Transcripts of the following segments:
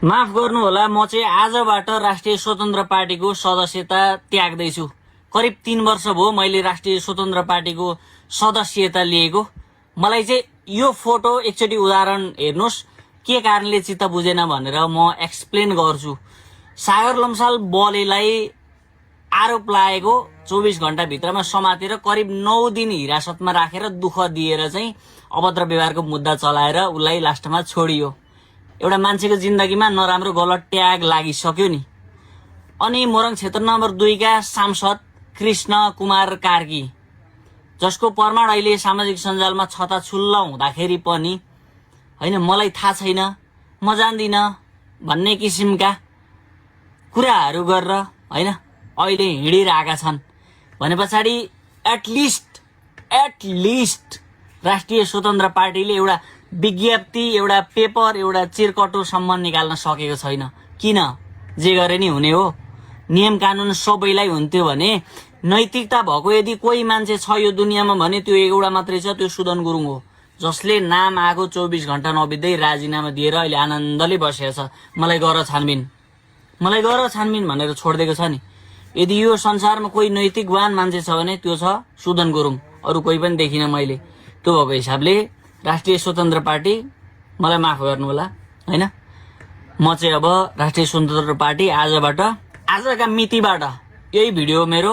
माफ गर्नुहोला, म चाहिँ आजबाट राष्ट्रिय स्वतन्त्र पार्टीको सदस्यता त्याग्दैछु। करिब 3 वर्ष भयो मैले राष्ट्रिय स्वतन्त्र पार्टीको सदस्यता लिएको। मलाई चाहिँ यो फोटो एकचोटि उदाहरण हेर्नुहोस्, के कारणले चित्त बुझेन भनेर म एक्सप्लेन गर्छु। सागर लम्साल बलेलाई आरोप लागेको 24 घण्टा भित्रमा समातेर करिब 9 दिन हिरासतमा राखेर दुःख दिएर चाहिँ अभद्र व्यवहारको मुद्दा चलाएर उसलाई लास्टमा छोडियो। एउटा मान्छेको जिन्दगीमा नराम्रो गलत ट्याग लागिसक्यो नि। अनि मोरङ क्षेत्र नम्बर 2 का सांसद कृष्ण कुमार कार्की, जसको प्रमाण अहिले सामाजिक सञ्जालमा छताछुल्ल हुँदाखेरि पनि हैन मलाई थाहा छैन, म जान्दिन भन्ने किसिमका कुराहरू गरेर हैन अहिले हिँडिरहेका छन् भने पछाडि एटलिस्ट राष्ट्रिय स्वतन्त्र पार्टीले एउटा विज्ञप्ति, एउटा पेपर, एउटा चिरकटोसम्म निकाल्न सकेको छैन। किन? जे गरे नि हुने हो। नियम कानुन सबैलाई हुन्थ्यो भने, नैतिकता भएको यदि कोही मान्छे छ यो दुनियाँमा भने त्यो एउटा मात्रै छ, त्यो सुदन गुरुङ हो, जसले नाम आएको 24 घण्टा नबित्दै राजीनामा दिएर अहिले आनन्दले बसेको छ। मलाई गर छानबिन भनेर छोडिदिएको छ नि। यदि यो संसारमा कोही नैतिकवान मान्छे छ भने त्यो छ सुदन गुरुङ, अरू कोही पनि देखिन मैले। त्यो भएको हिसाबले राष्ट्रिय स्वतन्त्र पार्टी, मलाई माफ गर्नु होला हैन, म चाहिँ अब राष्ट्रिय स्वतन्त्र पार्टी आजका मितिबाट, यही भिडियो मेरो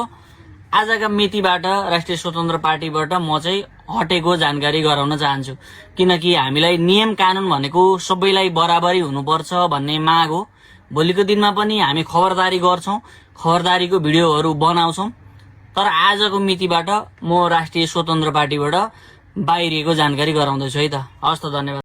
आजका मितिबाट राष्ट्रिय स्वतन्त्र पार्टीबाट म चाहिँ हटेको जानकारी गराउन चाहन्छु। किनकि हामीलाई नियम कानुन भनेको सबैलाई बराबरी हुनुपर्छ भन्ने माग हो। भोलिको दिनमा पनि हामी खबरदारी गर्छौं, खबरदारीको भिडियोहरू बनाउँछौं। तर आजको मितिबाट म राष्ट्रिय स्वतन्त्र पार्टीबाट बाहिरिएको जानकारी गराउँदैछु है त। हस् त, धन्यवाद।